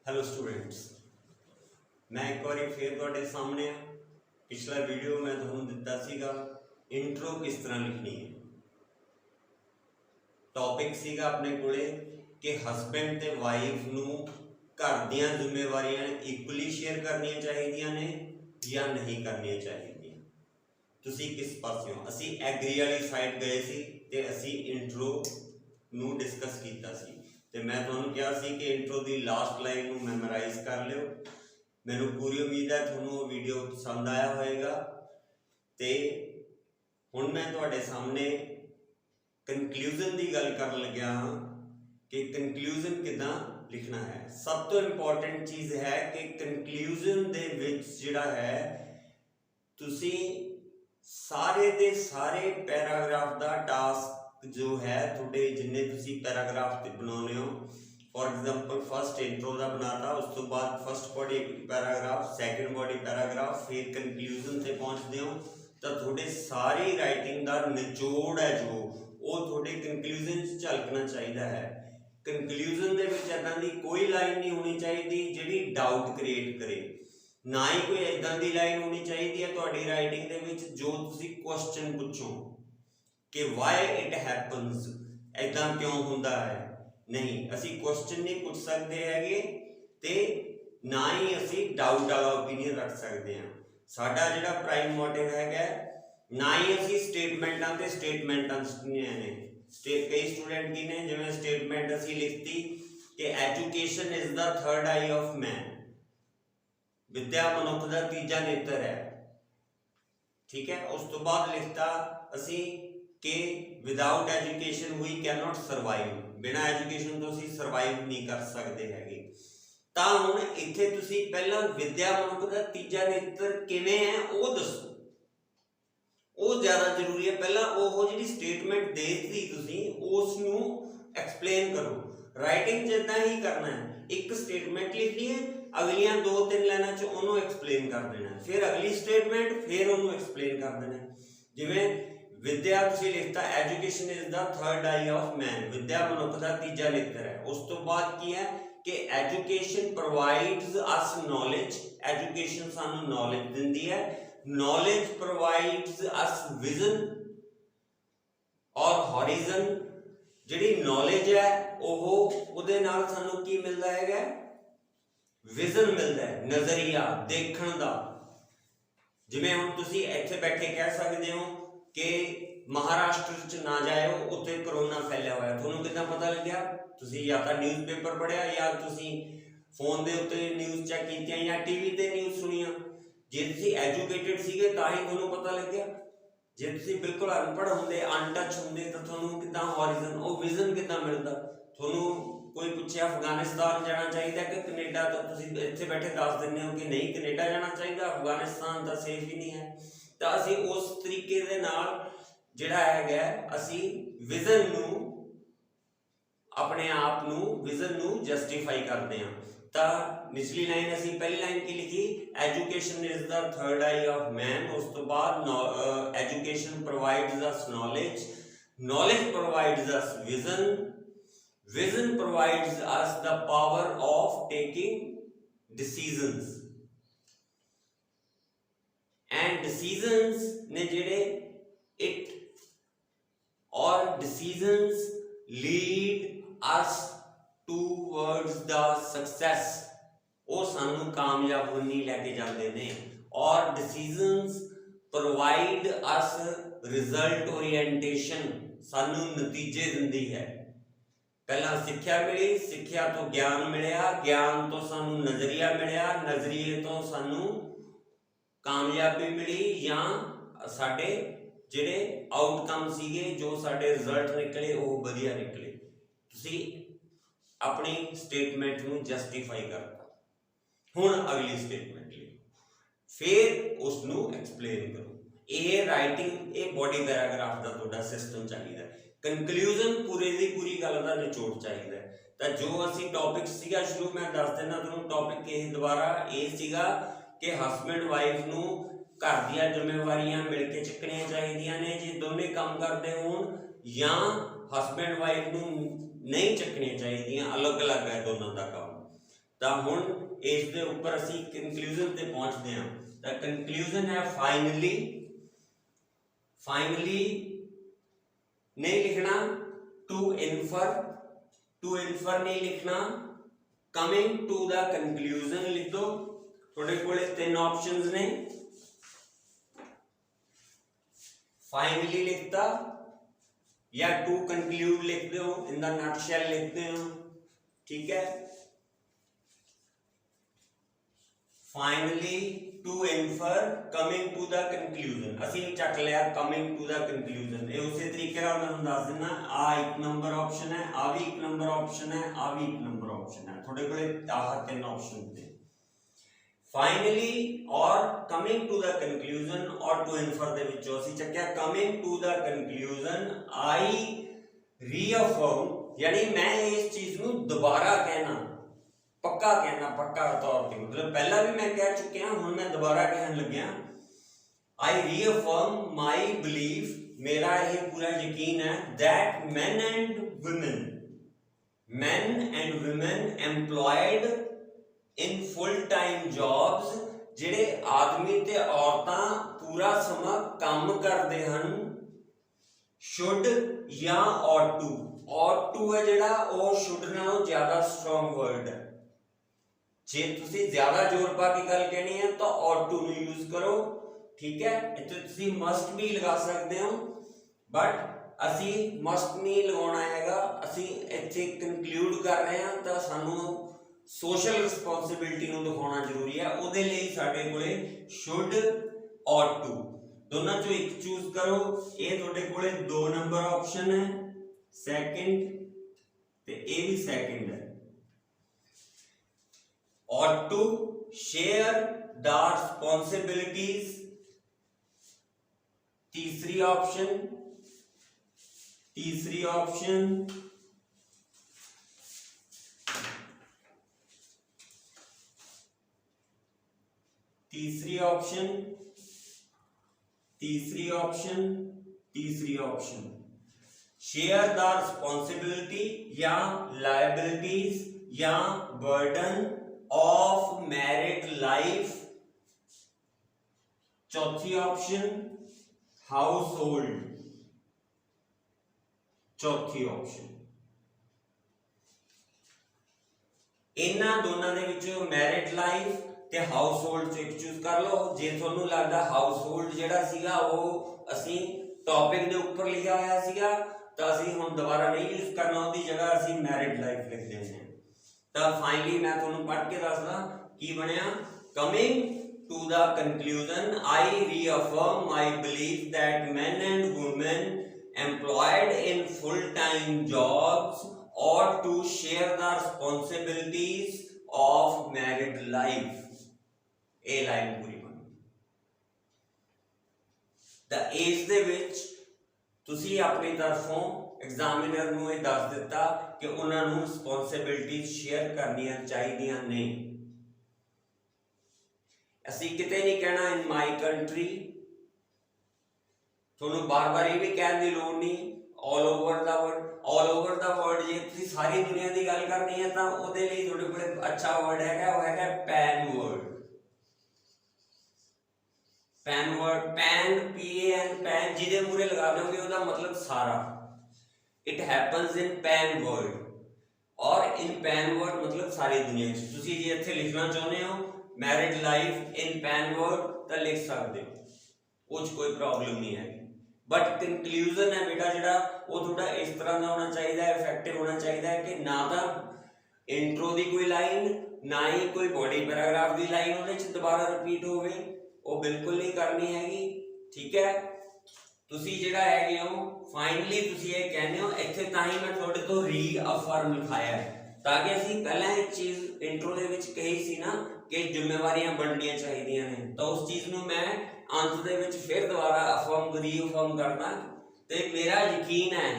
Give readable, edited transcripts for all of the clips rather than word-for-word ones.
Hello students, मैं एक बार फिर तुहाडे सामने पिछला वीडियो मैं तुहानूं दिता सीगा इंट्रो किस तरह लिखनी है। टॉपिक सीगा अपने कोले कि हसबैंड ते वाइफ नूं घर दीयां जिम्मेवारियां इक्वली शेयर करनियां चाहिदियां ने या नहीं करनियां चाहिदियां। तुसीं किस पासियों? असीं एग्री वाली साइड गए सी ते असीं इंट्रो नूं डिस्कस कीता सी ते मैं तुहानूं कहा सी कि इंट्रो दी लास्ट लाइन नूं मैमोराइज कर लिओ। मैनूं पूरी उम्मीद है तुहानूं वो वीडियो पसंद आया होएगा। ते हुण मैं तुहाडे सामने कनक्लूजन की गल कर लग्या हाँ कि कनक्लूजन किदां लिखना है। सब तो इंपॉर्टेंट चीज़ है कि कनक्लूजन दे विच जिहड़ा है तुसीं सारे दे सारे पैराग्राफ का टास्क जो है तुहाडे जिन्ने तुसीं पैराग्राफ बनाने हो, फॉर एग्जाम्पल फस्ट इंट्रो का बनाता, उस तो बाद first body paragraph, second body paragraph, फिर कनक्लूजन से पहुँचते हो तो थोड़े सारी राइटिंग का निचोड़ है जो वो थोड़े कनक्लूजन झलकना चाहिए है। कनक्लूजन के इदां की कोई लाइन नहीं होनी चाहिए जिहड़ी डाउट क्रिएट करे, ना ही कोई इदां की लाइन होनी चाहिए है तुहाडी राइटिंग दे विच जो तुसीं क्वेश्चन पूछो कि वाई इट हैपन्स, इदां क्यों हुंदा है। नहीं, असी क्वेश्चन नहीं पूछ सकते हैगे ते ना ही असी डाउट वाला ओपीनियन रख सकते हैं। साडा जिहड़ा प्राइम मोटिव है ना ही असी स्टेटमेंटां ते स्टेटमेंटां ने कई स्टूडेंट की ने जिवें स्टेटमेंट असी लिखती कि education is the third eye of man, विद्या मनुख का तीजा नेत्र है। ठीक है, उस तो बाद लिखता असी कि without education we can not survive, बिना एजुकेशन तो असी सर्वाइव नहीं कर सकते हैगे। तां हुण इत्थे तुसीं पहला विद्या मनुख का तीजा नेत्र किवें है वो दसो, वो ज़्यादा जरूरी है। पहला वो जिहड़ी स्टेटमेंट देती तुसीं उस नूं एक्सप्लेन करो। राइटिंग जिद्दां ही करना है, एक स्टेटमेंट लिखनी है, अगलियां 2-3 लाइनां च उहनूं एक्सप्लेन कर देना, फिर अगली स्टेटमेंट, फिर उहनूं एक्सप्लेन कर देना। जिवें विद्या तुसीं लिखता education is the third eye of man, विद्या मनुख का तीजा नेत्र है। उस तो बाद की है कि education provides us knowledge, education सानू नॉलेज दिंदी है, नॉलेज प्रोवाइड्स अस विजन और हॉरिजन। जिहड़ी नॉलेज है ਉਹਦੇ ਨਾਲ सानू की मिलता है, विजन मिलता है, नजरिया देखण दा। जिवें हुण तुसीं इत्थे बैठे कह सकदे हो कि महाराष्ट्र च ना जाओ, उत्थे करोना फैलिया हुआ, तुहानूं किदां पता लग्या? तुसीं या तां न्यूज़पेपर पढ़िया या तुसीं फोन दे उत्ते न्यूज़ चैक कीतियां या टीवी ते न्यूज़ सुनिया। जे तुसीं एजुकेटेड सीगे तां ही तुहानूं पता लग्या। जे तुसीं बिल्कुल अनपढ़ हुंदे, अनटच हुंदे तां तुहानूं किदां हॉरिजन और विजन किदां मिलदा? तुहानूं कोई पूछे अफगानिस्तान जाना चाहिए कि कनेडा, तो तुसीं इत्थे बैठे दस दिंदे हो कि नहीं कनेडा जाना चाहिए, अफगानिस्तान तो सेफ ही नहीं है। तो असी उस तरीके दे नाल जिहड़ा है असी विजन नूं अपने आप नूं विजन नूं जस्टिफाई करते हैं। तो निचली लाइन असी पहली लाइन की लिखी education is the third eye of man, उस तो बाद education provides us knowledge, knowledge provides us vision, vision provides us the power of taking decisions, and decisions ने जिहड़े इट और decisions lead us towards the success, वो सानू कामयाबी लैके जाते हैं। और decisions provide us result orientation, सानू नतीजे दिंदी है। पहला सिक्ख्या मिली, सिक्ख्या तो ज्ञान मिलिया, ज्ञान तो सानू नजरिया मिलिया, नजरिए तो सानू कामयाबी मिली या साडे जिहड़े आउटकम सीगे, जो साडे रिजल्ट निकले वो वधिया निकले। तुसीं अपनी स्टेटमेंट नूं जस्टिफाई करता। हुण अगली स्टेटमेंट लिखो, फिर उसनूं एक्सप्लेन करो। ये राइटिंग ये बॉडी पैराग्राफ का तुहाडा सिस्टम चाहिए। कनक्लूजन पूरे दी पूरी गल का निचोड़ चाहिए। तो जो असी टॉपिक सीगा शुरू मैं दस देना तुहानूं, टॉपिक ये दोबारा ये सीगा कि हसबैंड वाइफ नूं घर दीयां जिम्मेवारियां मिल के चुकनियां चाहिए ने जे दोने काम करते होण, या हसबैंड वाइफ नूं नहीं चुकनियां चाहिए, अलग अलग है दोनों का काम। ਤਾਂ ਹੁਣ ਇਸ ਦੇ ਉੱਪਰ ਅਸੀਂ ਕੰਕਲੂਜਨ ਤੇ ਪਹੁੰਚਦੇ ਹਾਂ। ਤਾਂ ਕੰਕਲੂਜਨ ਹੈ ਫਾਈਨਲੀ नहीं लिखना, टू इन्फर नहीं लिखना, कमिंग टू द कंक्लूजन लिख दो। थोड़े कोले तीन ऑप्शंस ने, फाइनली लिखता या टू कंक्लूड लिख दो, इन द नटशेल लिखते हो, ठीक है। Finally, to infer, coming to the conclusion, असीं चक लिया कमिंग टू द कंक्लूजन। ये उसी तरीके नाल मैं तुहानूं दस दिना, आ एक नंबर ऑप्शन है, आ भी एक नंबर ऑप्शन है, आ भी एक नंबर ऑप्शन है। थोड़े कोले आह तीन ऑप्शन ने, फाइनली और कमिंग टू द कंक्लूजन और टू इन्फर दे विचों असीं चक्किया coming to the conclusion. I reaffirm, यानी मैं इस चीज नूं दोबारा कहना, पक्का कहना, पक्का तौर पे, मतलब पहला भी मैं कह चुके हैं, हुण मैं दोबारा कहन लग्या। आई रीअफर्म माई बिलीफ, मेरा ये पूरा यकीन है, that men and women employed in full time jobs, जिहड़े आदमी ते औरतां पूरा समा काम करदे हन, शुड या ought to है जिहड़ा वो शुड नालों ज्यादा स्ट्रॉन्ग वर्ड है। जे तुसी ज्यादा जोर पा के गल कहनी है तो ought to नूं यूज करो, ठीक है। इत्थे तुसी मस्ट भी लगा सकते हो, बट असी मस्ट नहीं लगाउणा हैगा, असी इत्थे कंक्लूड कर रहे हैं तो सानू सोशल रिस्पोंसिबिलिटी नूं दिखाउणा जरूरी है। उहदे लई साडे कोले शुड ought to दोनों चों एक चूज करो। ये तुहाडे कोले 2 नंबर ऑप्शन है, सेकंड ते ये भी सेकंड है। ought to share the responsibilities, तीसरी ऑप्शन तीसरी ऑप्शन तीसरी ऑप्शन तीसरी ऑप्शन तीसरी ऑप्शन शेयर द रिस्पॉन्सिबिलिटी या लायबिलिटीज या बर्डन ऑफ मैरिड लाइफ। चौथी ऑप्शन हाउस होल्ड, चौथी ऑप्शन। इन्हां दोनों दे विचों मैरिड लाइफ ते हाउस होल्ड चों एक चूज कर लो। जे तुहानूं लगदा हाउस होल्ड जिहड़ा सीगा वो असीं टॉपिक दे उपर लिखिआ होया सीगा तां असीं हुण दोबारा नहीं यूज करना, उहदी जगह असीं मैरिड लाइफ लिख दिंदे हां। तां फाइनली मैं तुहानूं पढ़ के दसदा की बनिआ। Coming to the conclusion, I reaffirm my belief that men and women employed in full-time jobs ought to share the responsibilities of married life। A line पूरी बन। The age ਦੇ ਵਿੱਚ ਤੁਸੀਂ ਆਪਣੀ ਤਰਫੋਂ एग्जामिनर ਨੂੰ ਇਹ ਦੱਸ ਦਿੱਤਾ ਕਿ ਉਹਨਾਂ ਨੂੰ ਰਿਸਪੌਂਸਿਬਿਲਟੀਜ਼ ਸ਼ੇਅਰ ਕਰਨੀਆਂ ਚਾਹੀਦੀਆਂ ਨੇ। ਅਸੀਂ ਕਿਤੇ नहीं कहना इन माई कंट्री, ਤੁਹਾਨੂੰ बार-बार ये भी कहने की लोड़ नहीं all over the world. All over the world जे ਤੁਸੀਂ सारी दुनिया की गल करनी है तो ਉਹਦੇ ਲਈ ਤੁਹਾਡੇ ਕੋਲ अच्छा वर्ड है, वो है pan word. Pan word, pan PAN, pan जिहदे मूहरे लगा दोगे ਉਹਦਾ मतलब सारा। It happens in pan world, और इन पैन वर्ड मतलब सारी दुनिया च। ਤੁਸੀਂ जे ਇੱਥੇ लिखना चाਹੁੰਦੇ हो married life in pan word तो लिख सकते हो, कुछ कोई प्रॉब्लम नहीं है। बट कंक्लूजन है बेटा जिहड़ा वो थोड़ा इस तरह का होना चाहिए, इफेक्टिव होना चाहिए कि ना तो इंट्रो की कोई लाइन ना ही कोई बॉडी पैराग्राफ की लाइन उहदे च दोबारा रिपीट होवे, वो बिल्कुल नहीं करनी हैगी, ठीक है। तुसी जिहड़ा हैगे हो फाइनली तुसी ये कहने हो इत्थे तां ही मैं तुहाडे तो रीअफर्म लिखाया है, ताकि असीं पहलां एक चीज़ इंट्रो दे विच कही सी ना कि जिम्मेवारियां बननियां चाहिदियां ने, तो उस चीज़ नूं मैं अंत दे विच फिर दोबारा अफर्म रीअफर्म करदा। ते मेरा यकीन है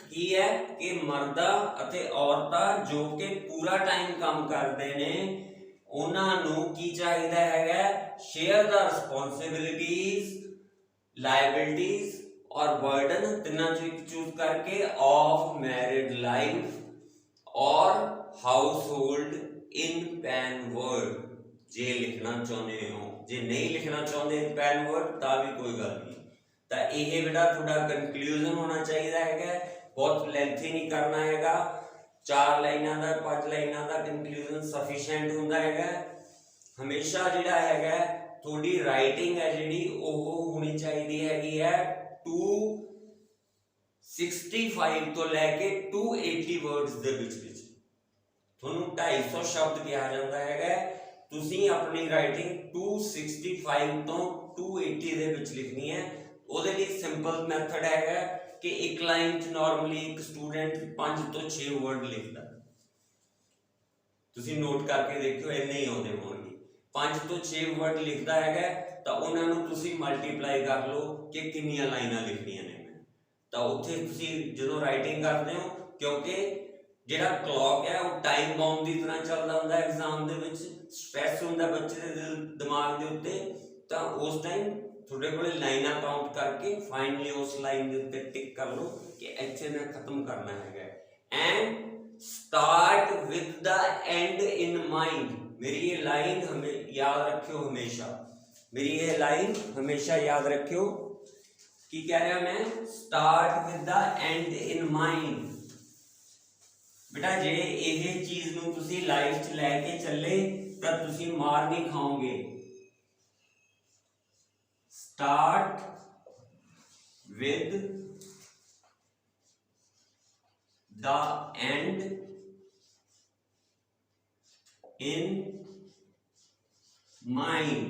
की है कि मर्दा अते औरतां जो कि पूरा टाइम काम करदे ने उन्हां नूं की चाहीदा हैगा, शेयर द रिस्पॉन्सिबिलिटीज, लायबिलिटीज और बर्डन, तिन्ना चों एक चूज करके ऑफ मैरिड लाइफ और ਹਾਊਸਹੋਲਡ ਇਨ ਪੈਨ ਵਰਡ ਜੇ ਲਿਖਣਾ ਚਾਹੁੰਦੇ ਹੋ। ਜੇ ਨਹੀਂ ਲਿਖਣਾ ਚਾਹੁੰਦੇ ਪੈਨ ਵਰਡ ਤਾਂ ਵੀ ਕੋਈ ਗੱਲ ਨਹੀਂ। ਤਾਂ ਇਹ ਬੇਟਾ ਤੁਹਾਡਾ ਕਨਕਲੂਜਨ ਹੋਣਾ ਚਾਹੀਦਾ ਹੈਗਾ, ਬਹੁਤ ਲੈਂਥੀ ਨਹੀਂ ਕਰਨਾ ਹੈਗਾ। 4 ਲਾਈਨਾਂ ਦਾ 5 ਲਾਈਨਾਂ ਦਾ ਕਨਕਲੂਜਨ ਸਫੀਸ਼ੀਐਂਟ ਹੁੰਦਾ ਹੈਗਾ। ਹਮੇਸ਼ਾ ਜਿਹੜਾ ਹੈਗਾ ਤੁਹਾਡੀ ਰਾਈਟਿੰਗ ਹੈ ਜਿਹੜੀ ਉਹ ਹੋਣੀ ਚਾਹੀਦੀ ਹੈਗੀ ਹੈ 265 ਤੋਂ ਲੈ ਕੇ 280 ਵਰਡਸ ਦੇ ਵਿੱਚ। ਤੁਹਾਨੂੰ 250 ਸ਼ਬਦ ਕਿਹਾ ਜਾਂਦਾ ਹੈਗਾ, ਤੁਸੀਂ ਆਪਣੀ ਰਾਈਟਿੰਗ 265 ਤੋਂ 280 ਦੇ ਵਿੱਚ ਲਿਖਣੀ ਹੈ। ਉਹਦੇ ਲਈ ਸਿੰਪਲ ਮੈਥਡ ਹੈਗਾ ਕਿ ਇੱਕ ਲਾਈਨ 'ਚ ਨਾਰਮਲੀ ਇੱਕ ਸਟੂਡੈਂਟ 5 ਤੋਂ 6 ਵਰਡ ਲਿਖਦਾ। ਤੁਸੀਂ ਨੋਟ ਕਰਕੇ ਦੇਖਿਓ ਇੰਨੇ ਹੀ ਆਉਂਦੇ ਹੋਣਗੇ। 5 ਤੋਂ 6 ਵਰਡ ਲਿਖਦਾ ਹੈਗਾ ਤਾਂ ਉਹਨਾਂ ਨੂੰ ਤੁਸੀਂ ਮਲਟੀਪਲਾਈ ਕਰ ਲਓ ਕਿ ਕਿੰਨੀਆਂ ਲਾਈਨਾਂ ਲਿਖਣੀਆਂ ਨੇ। ਤਾਂ ਉੱਥੇ ਤੁਸੀਂ ਜਦੋਂ ਰਾਈਟਿੰਗ ਕਰਦੇ ਹੋ, ਕਿਉਂਕਿ ਜਿਹੜਾ ਕਲੌਕ ਹੈ ਉਹ ਟਾਈਮ ਬਾਉਂਡ ਦੀ ਤਰ੍ਹਾਂ ਚੱਲਦਾ ਹੁੰਦਾ ਐਗਜ਼ਾਮ ਦੇ ਵਿੱਚ, ਸਟ੍ਰੈਸ ਹੁੰਦਾ ਬੱਚੇ ਦੇ ਦਿਮਾਗ ਦੇ ਉੱਤੇ, ਤਾਂ ਉਸ ਟਾਈਮ ਤੁਹਾਡੇ ਕੋਲੇ ਲਾਈਨਾਂ ਕਾਊਂਟ ਕਰਕੇ ਫਾਈਨਲੀ ਉਸ ਲਾਈਨ ਦੇ ਉੱਤੇ ਟਿਕ ਕਰ ਲਓ ਕਿ ਇੱਥੇ ਮੈਂ ਖਤਮ ਕਰਨਾ ਹੈਗਾ। And start with the and in mind. ਮੇਰੀ ਇਹ ਲਾਈਨ ਹमें याद रखियो हमेशा, मेरी ये लाइन हमेशा याद रखियो। की कह रहा मैं start with the and in mind. बेटा जे ये चीज नूं तुसी लाइफ च लैके चले तो तुसी मार नहीं खाओगे। Start with the and in mind.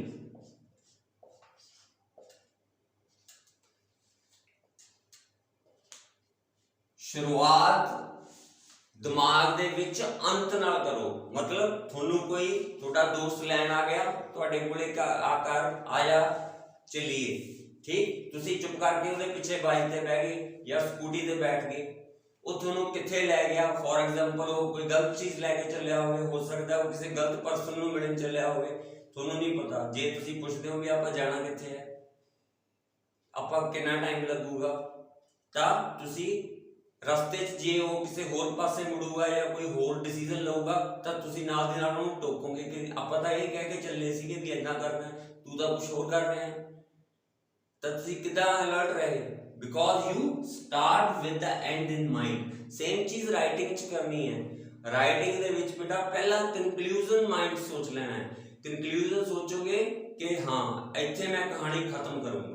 शुरुआत दिमाग दे विच अंत नाल करो। मतलब थोनू कोई थोड़ा दोस्त लैन आ गया तुहाडे कोले आकर आया चलिए, ठीक, तुसी चुप करके उहदे पीछे बाइक ते बैठ गए या स्कूटी ते बैठ गए, वो थोनू कित्थे लै गया। फॉर एग्जाम्पल वो कोई गलत चीज़ लैके चलिया हो सकता है वो किसी गलत परसन नूं मिलण चलिया होवे, थोनू नहीं पता। जे तुसी पुछदे हो भी आपां जाना कित्थे है, आपां कितना टाइम लगूगा, तां तुसी रस्ते च जे वो किसी होर पासे मुड़ूगा या कोई होर डिसीजन लऊगा तां तुसी नाल दी नाल उहनूं टोकोगे कि आपां तां इह कह के चले सीगे भी इदां करना है, तू तां कुछ होर कर रहा है। तां तुसी किदां अलर्ट रहे, because you start with the and in mind. Same cheese writing च करनी है। राइटिंग दे विच बेटा पहला कंक्लूजन माइंड सोच लेना है। कंक्लूजन सोचोगे कि हाँ इत्थे मैं कहानी खत्म करूँगा।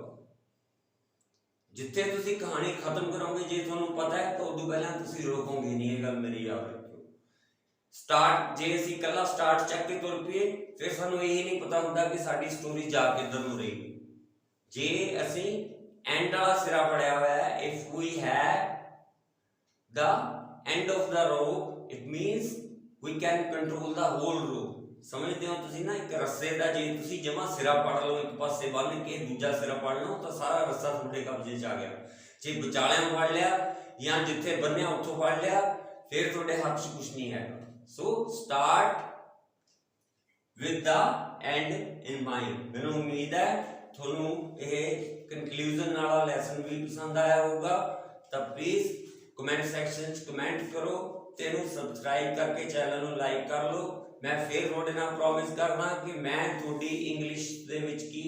जिथे तुसी कहानी खत्म करोगे जे तुहानू पता है तो उदों पहला तुसी रोकोगे नहीं। ये गल मेरी याद रखियो। स्टार्ट जे असीं कल्ला स्टार्ट चक के तुर पईए फिर सानू यही नहीं पता हुंदा कि साडी स्टोरी जा किधर नूं रही। जे असीं एंड वाला सिरा पढ़िया हुआ है, if we have the end of the rope it means we can control the whole rope. समझते हो तुसी ना, एक रस्से का जे तुसी जमा सिरा पढ़ लो एक पासे बन के दूजा सिरा पढ़ लो तो सारा रस्सा तुहाडे कब्जे च आ गया। जे विचालियां पढ़ लिया या जिथे बन्निया उत्थों पढ़ लिया फिर तुहाडे हाथ च कुछ नहीं है। So start with the and in mind. मैनूं उम्मीद है तुहानू ये कंक्लूजन वाला लैसन भी पसंद आया होगा। तो प्लीज़ कमेंट सैक्शन च कमेंट करो, तेनू सबसक्राइब करके चैनल नूं लाइक कर लो। मैं फिर तुहाडे नाल प्रॉमिस करना कि मैं तुहाडी इंग्लिश दे विच की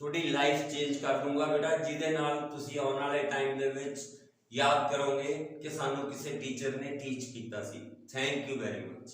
तुहाडी लाइफ चेंज कर दूंगा बेटा, जिहदे नाल तुसीं आउण वाले टाइम दे विच याद करोगे कि सानू किसी टीचर ने टीच कीता सी। Thank you very much.